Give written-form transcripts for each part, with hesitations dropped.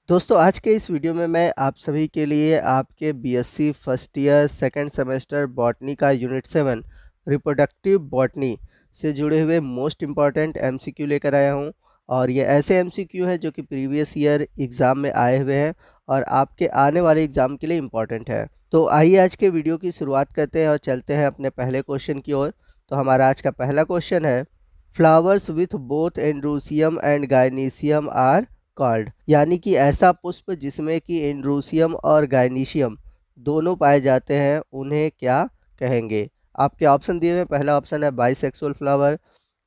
दोस्तों आज के इस वीडियो में मैं आप सभी के लिए आपके BSc first year second semester botany का यूनिट 7 रिप्रोडक्टिव बॉटनी से जुड़े हुए मोस्ट इम्पॉर्टेंट एमसीक्यू लेकर आया हूं। और ये ऐसे एमसीक्यू हैं जो कि प्रीवियस ईयर एग्ज़ाम में आए हुए हैं और आपके आने वाले एग्ज़ाम के लिए इम्पॉर्टेंट है। तो आइए आज के वीडियो की शुरुआत करते हैं और चलते हैं अपने पहले क्वेश्चन की ओर। तो हमारा आज का पहला क्वेश्चन है, flowers with both androecium and gynoecium are called, यानी कि ऐसा पुष्प जिसमें कि एंड्रोसियम और गायनीशियम दोनों पाए जाते हैं उन्हें क्या कहेंगे। आपके ऑप्शन दिए हुए, पहला ऑप्शन है बाइसेक्सुअल फ्लावर,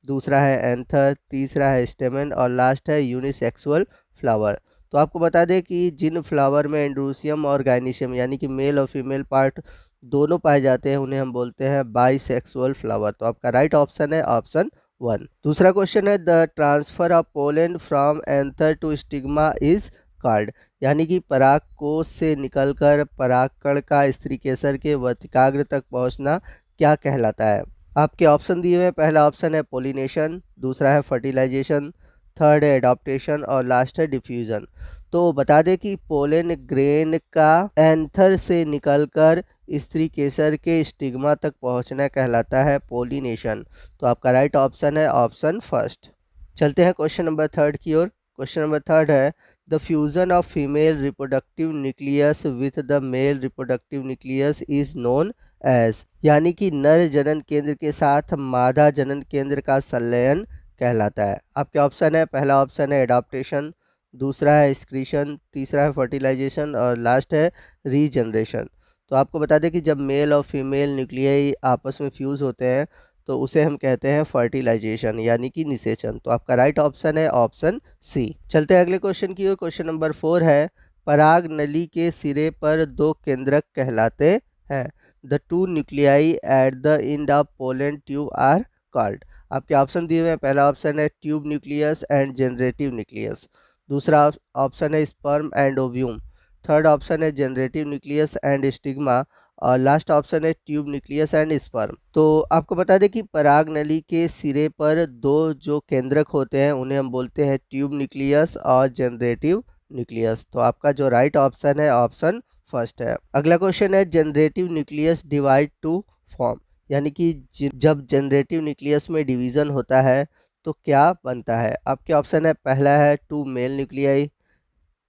दूसरा है एंथर, तीसरा है स्टेमन और लास्ट है यूनिसेक्सुअल फ्लावर। तो आपको बता दें कि जिन फ्लावर में एंड्रोसियम और गायनीशियम यानी कि मेल और फीमेल पार्ट दोनों पाए जाते हैं उन्हें हम बोलते हैं बाइसेक्सुअल फ्लावर। तो आपका राइट ऑप्शन है ऑप्शन 1। दूसरा क्वेश्चन है, the transfer of pollen from anther to stigma is called, यानी कि पराग कोश से निकलकर परागकण का स्त्री केसर के वर्तिकाग्र तक पहुंचना क्या कहलाता है। आपके ऑप्शन दिए हुए, पहला ऑप्शन है पोलिनेशन, दूसरा है फर्टिलाइजेशन, थर्ड है एडाप्टेशन और लास्ट है डिफ्यूजन। तो बता दें कि पोलन ग्रेन का एंथर से निकलकर स्त्री केसर के स्टिग्मा तक पहुंचना कहलाता है पोलिनेशन। तो आपका राइट ऑप्शन है ऑप्शन फर्स्ट। चलते हैं क्वेश्चन नंबर थर्ड की ओर। क्वेश्चन नंबर थर्ड है, the fusion of female reproductive nucleus with the male reproductive nucleus is known as, यानी कि नर जनन केंद्र के साथ मादा जनन केंद्र का संलयन कहलाता है। आपके ऑप्शन है, पहला ऑप्शन है एडाप्टेशन, दूसरा है एक्सक्रीशन, तीसरा है फर्टिलाइजेशन और लास्ट है रीजनरेशन। तो आपको बता दें कि जब मेल और फीमेल न्यूक्लियाई आपस में फ्यूज़ होते हैं तो उसे हम कहते हैं फर्टिलाइजेशन यानी कि निषेचन। तो आपका राइट ऑप्शन है ऑप्शन सी। चलते हैं अगले क्वेश्चन की ओर। क्वेश्चन नंबर 4 है, पराग नली के सिरे पर दो केंद्रक कहलाते हैं। The two nuclei at the end of pollen tube are called. आपके ऑप्शन दिए हुए हैं, पहला ऑप्शन है tube nucleus and generative nucleus, दूसरा ऑप्शन है sperm and ovum, third option है जनरेटिव न्यूक्लियस एंड स्टिग्मा और लास्ट ऑप्शन है ट्यूब न्यूक्लियस एंड स्पर्म। तो आपको बता दें कि पराग नली के सिरे पर दो जो केंद्रक होते हैं उन्हें हम बोलते हैं ट्यूब न्यूक्लियस और जनरेटिव न्यूक्लियस। तो आपका जो राइट ऑप्शन है ऑप्शन फर्स्ट है। अगला क्वेश्चन है, generative nucleus divide two form, यानी कि जब जनरेटिव न्यूक्लियस में डिवीजन होता है तो क्या बनता है। आपके ऑप्शन है, पहला है टू मेल न्यूक्लियाई,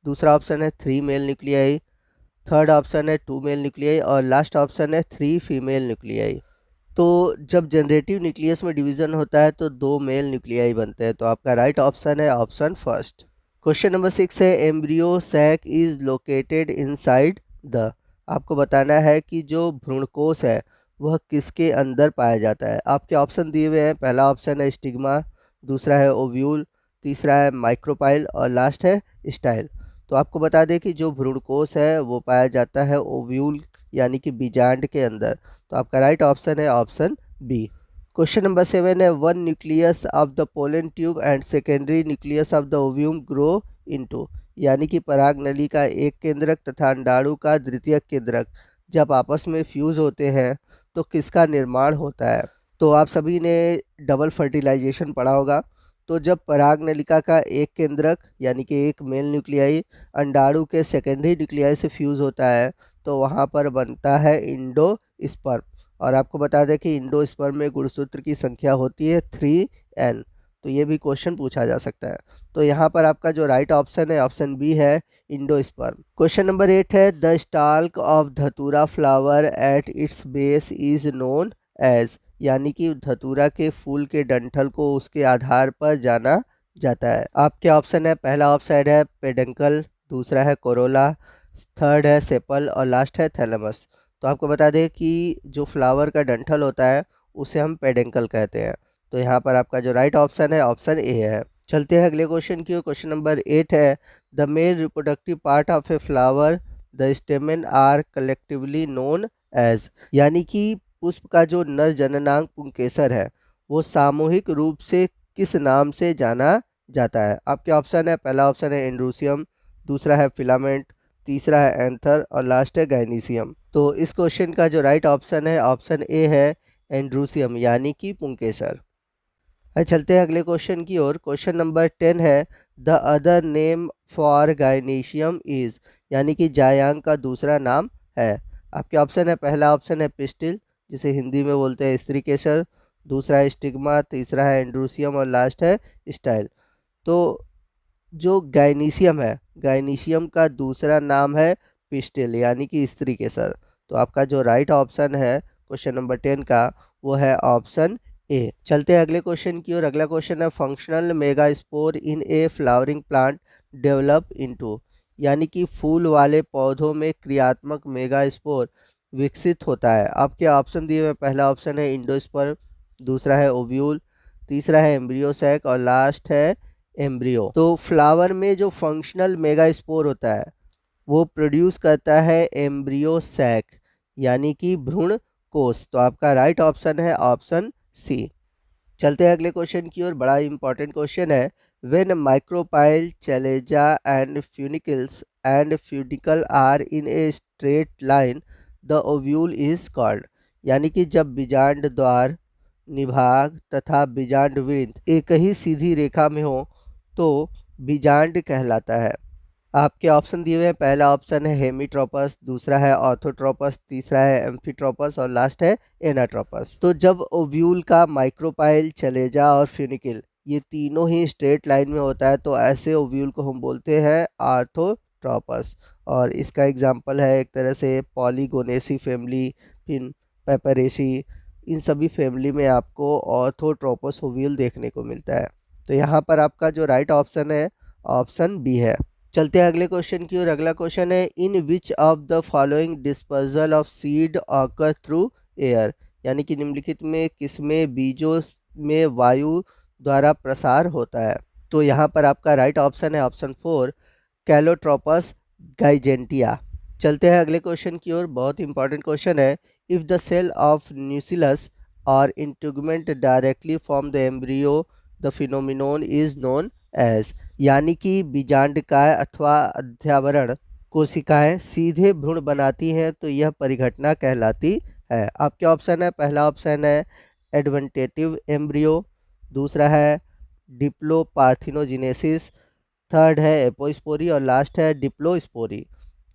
दूसरा ऑप्शन है three mail nuclei, third option है टू मेल न्यूक्लियाई और लास्ट ऑप्शन है थ्री फीमेल न्यूक्लियाई। तो जब जनरेटिव न्यूक्लियस में डिवीजन होता है तो दो मेल न्यूक्लियाई बनते हैं। तो आपका राइट ऑप्शन है ऑप्शन फर्स्ट। क्वेश्चन नंबर 6 है, embryo sac is located inside the, आपको बताना है कि जो भ्रूणकोश है वह किसके अंदर पाया जाता है। आपके ऑप्शन दिए हुए हैं, पहला ऑप्शन है स्टिग्मा, दूसरा है ओव्यूल, तीसरा है माइक्रोपाइल और लास्ट है स्टाइल। तो आपको बता दें कि जो भ्रूणकोश है वो पाया जाता है ओव्यूल यानी कि बीजांड के अंदर। तो आपका राइट ऑप्शन है ऑप्शन बी। क्वेश्चन नंबर 7 है, one nucleus of the pollen tube and secondary nucleus of the ovum grow into, यानी कि पराग नली का एक केंद्रक तथा अंडाणु का द्वितीयक केंद्रक जब आपस में फ्यूज होते हैं तो किसका निर्माण होता है। तो आप सभी ने डबल फर्टिलाइजेशन पढ़ा होगा। तो जब पराग नलिका का एक केंद्रक यानी कि एक मेल न्यूक्लियाई अंडाणु के सेकेंडरी न्यूक्लियाई से फ्यूज होता है तो वहाँ पर बनता है इंडो स्पर्म। और आपको बता दें कि इंडो स्पर्म में गुणसूत्र की संख्या होती है 3n। तो ये भी क्वेश्चन पूछा जा सकता है। तो यहाँ पर आपका जो राइट ऑप्शन है ऑप्शन बी है इंडो स्पर्म। क्वेश्चन नंबर 8 है, the stalk of datura flower at its base is known as, यानी कि धतूरा के फूल के डंठल को उसके आधार पर जाना जाता है। आपके ऑप्शन है, पहला ऑप्शन है पेडंकल, दूसरा है कोरोला, थर्ड है सेपल और लास्ट है थैलेमस। तो आपको बता दें कि जो फ्लावर का डंठल होता है उसे हम पेडेंकल कहते हैं। तो यहाँ पर आपका जो राइट ऑप्शन है ऑप्शन ए है। चलते हैं अगले क्वेश्चन की ओर। क्वेश्चन नंबर 8 है, the male reproductive part of a flower the stamen are collectively known as, यानी कि पुष्प का जो नर जननांग पुंकेसर है वो सामूहिक रूप से किस नाम से जाना जाता है। आपके ऑप्शन है, पहला ऑप्शन है एंड्रोसियम, दूसरा है फिलामेंट, तीसरा है एंथर और लास्ट है गायनीसियम। तो इस क्वेश्चन का जो राइट ऑप्शन है ऑप्शन ए है एंड्रोसियम यानी कि पुंकेसर। चलते हैं अगले क्वेश्चन की ओर। क्वेश्चन नंबर 10 है the other name for gynoecium is, यानी कि जायांग का दूसरा नाम है। आपके ऑप्शन है, पहला ऑप्शन है पिस्टिल, जिसे हिंदी में बोलते हैं स्त्री केसर, दूसरा है स्टिग्मा, तीसरा है एंड्रूसियम और लास्ट है स्टाइल। तो जो गायनीशियम है, गायनीशियम का दूसरा नाम है पिस्टिल, यानी कि स्त्री केसर। तो आपका जो राइट ऑप्शन है क्वेश्चन नंबर 10 का, वो है ऑप्शन ए। चलते हैं अगले क्वेश्चन की ओर। अगला क्वेश्चन है फंक्शनल मेगास्पोर इन ए फ्लावरिंग प्लांट डेवलप इनटू, यानी कि फूल वाले पौधों में क्रियात्मक मेगास्पोर विकसित होता है। आपके ऑप्शन दिए हुए, पहला ऑप्शन है इंडोस्पर्म, दूसरा है ओव्यूल, तीसरा है एम्ब्रियो सैक और लास्ट है एम्ब्रियो। तो फ्लावर में जो फंक्शनल मेगास्पोर होता है वो प्रोड्यूस करता है एम्ब्रियो सैक, यानी कि भ्रूण कोष। तो आपका राइट ऑप्शन है ऑप्शन सी। चलते हैं अगले क्वेश्चन की ओर। बड़ा इंपॉर्टेंट क्वेश्चन है when micropyle chalaza and funicles and funicle are in a straight line the ovule is called, यानी कि जब बीजांड द्वार, निभाग तथा बीजांड वृंत एक ही सीधी रेखा में हो तो बीजांड कहलाता है। आपके ऑप्शन दिए हुए हैं, पहला ऑप्शन है हेमीट्रोपस, दूसरा है ऑर्थोट्रोपस, तीसरा है एम्फीट्रोपस और लास्ट है एनाट्रोपस। तो जब ओव्यूल का माइक्रोपाइल, चलेजा और फ्यूनिकल ये तीनों ही स्ट्रेट लाइन में होता है तो ऐसे ओव्यूल को हम बोलते हैं आर्थोट्रोपस। और इसका एग्जांपल है एक तरह से पॉलीगोनेसी फैमिली, फिर पेपरेसी, इन सभी फैमिली में आपको ऑर्थोट्रोपस ओव्यूल देखने को मिलता है। तो यहाँ पर आपका जो राइट ऑप्शन है ऑप्शन बी है। चलते हैं अगले क्वेश्चन की ओर। अगला क्वेश्चन है in which of the following dispersal of seed occur through air, यानी कि निम्नलिखित में किसमें बीजों में वायु द्वारा प्रसार होता है। तो यहाँ पर आपका राइट ऑप्शन है ऑप्शन 4 कैलोट्रोपस गाइजेंटिया। चलते हैं अगले क्वेश्चन की ओर। बहुत इंपॉर्टेंट क्वेश्चन है if the cell of nucellus or integument directly from the embryo the phenomenon is known as, यानी कि बीजांडकाय अथवा अध्यावरण कोशिकाएं सीधे भ्रूण बनाती हैं तो यह परिघटना कहलाती है। आपके ऑप्शन है, पहला ऑप्शन है एडवेंटेटिव एम्ब्रियो, दूसरा है डिप्लोपार्थिनोजिनेसिस, थर्ड है एपोस्पोरी और लास्ट है डिप्लोस्पोरी।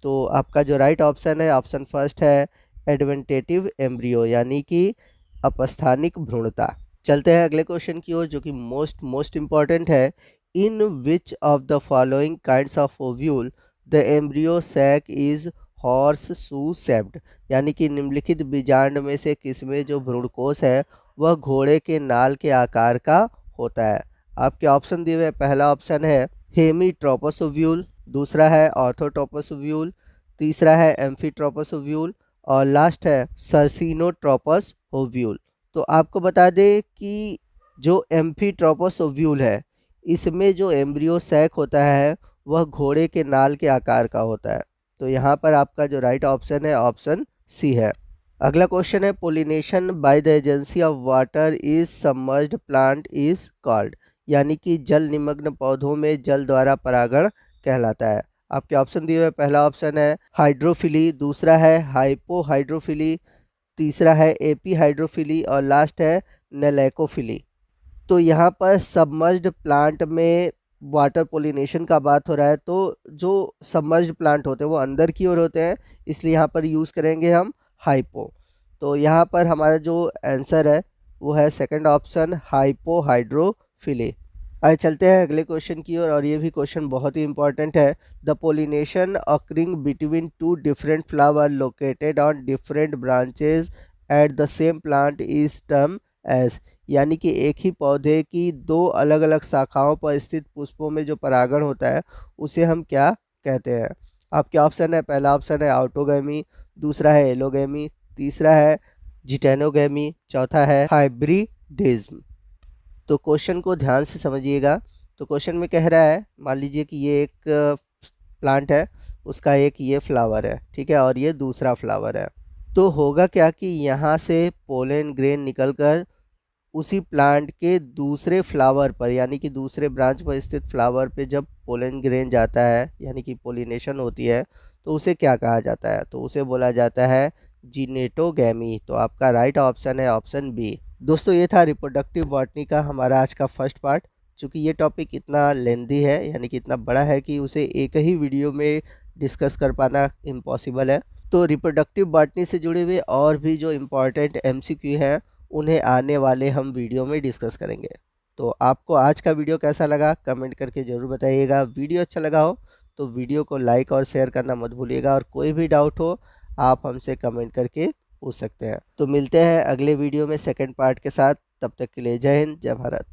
तो आपका जो राइट ऑप्शन है ऑप्शन फर्स्ट है एडवेंटेटिव एम्ब्रियो, यानी कि अपस्थानिक भ्रूणता। चलते हैं अगले क्वेश्चन की ओर जो कि मोस्ट इम्पॉर्टेंट है in which of the following kinds of ovule the embryo sac is horse shoe shaped, यानी कि निम्नलिखित बीजांड में से किसमें जो भ्रूणकोष है वह घोड़े के नाल के आकार का होता है। आपके ऑप्शन दिए हुए, पहला ऑप्शन है हेमीट्रोपस ओव्यूल, दूसरा है ऑर्थोट्रोपस ओव्यूल, तीसरा है एम्फीट्रोपस ओव्यूल और लास्ट है सर्सिनोट्रोपस ओव्यूल। तो आपको बता दें कि जो एम्फीट्रोपस ओव्यूल है इसमें जो एम्ब्रियो सैक होता है वह घोड़े के नाल के आकार का होता है। तो यहाँ पर आपका जो राइट ऑप्शन है ऑप्शन सी है। अगला क्वेश्चन है pollination by the agency of water is submerged plant is called, यानी कि जल निमग्न पौधों में जल द्वारा परागण कहलाता है। आपके ऑप्शन दिए हुए, पहला ऑप्शन है हाइड्रोफिली, दूसरा है हाइपोहाइड्रोफिली, तीसरा है एपी हाइड्रोफिली और लास्ट है नेलैकोफिली। तो यहाँ पर सबमर्ज्ड प्लांट में वाटर पोलिनेशन का बात हो रहा है, तो जो सबमर्ज्ड प्लांट होते हैं वो अंदर की ओर होते हैं, इसलिए यहाँ पर यूज़ करेंगे हम हाइपो। तो यहाँ पर हमारा जो आंसर है वो है सेकंड ऑप्शन हाइपोहाइड्रोफिली। आइए चलते हैं अगले क्वेश्चन की ओर और ये भी क्वेश्चन बहुत ही इंपॉर्टेंट है the pollination occurring between two different flower located on different branches at the same plant is term as, यानी कि एक ही पौधे की दो अलग अलग शाखाओं पर स्थित पुष्पों में जो परागण होता है उसे हम क्या कहते हैं। आपके ऑप्शन है, पहला ऑप्शन है ऑटोगैमी, दूसरा है एलोगैमी, तीसरा है जिटेनोगैमी, चौथा है हाइब्रिडिज्म। तो क्वेश्चन को ध्यान से समझिएगा। तो क्वेश्चन में कह रहा है, मान लीजिए कि ये एक प्लांट है, उसका एक ये फ्लावर है, ठीक है, और ये दूसरा फ्लावर है। तो होगा क्या कि यहाँ से पोलन ग्रेन निकलकर उसी प्लांट के दूसरे फ्लावर पर, यानी कि दूसरे ब्रांच पर स्थित फ्लावर पे जब पोलन ग्रेन जाता है, यानी कि पोलिनेशन होती है, तो उसे क्या कहा जाता है। तो उसे बोला जाता है जिनेटोगैमी। तो आपका राइट ऑप्शन है ऑप्शन बी। दोस्तों ये था रिप्रोडक्टिव बॉटनी का हमारा आज का फर्स्ट पार्ट। चूँकि ये टॉपिक इतना लेंदी है, यानी कि इतना बड़ा है कि उसे एक ही वीडियो में डिस्कस कर पाना इम्पॉसिबल है। तो रिप्रोडक्टिव बॉटनी से जुड़े हुए और भी जो इम्पोर्टेंट एमसीक्यू हैं, उन्हें आने वाले हम वीडियो में डिस्कस करेंगे। तो आपको आज का वीडियो कैसा लगा कमेंट करके ज़रूर बताइएगा। वीडियो अच्छा लगा हो तो वीडियो को लाइक और शेयर करना मत भूलिएगा, और कोई भी डाउट हो आप हमसे कमेंट करके पूछ सकते हैं। तो मिलते हैं अगले वीडियो में सेकंड पार्ट के साथ। तब तक के लिए जय हिंद, जय भारत।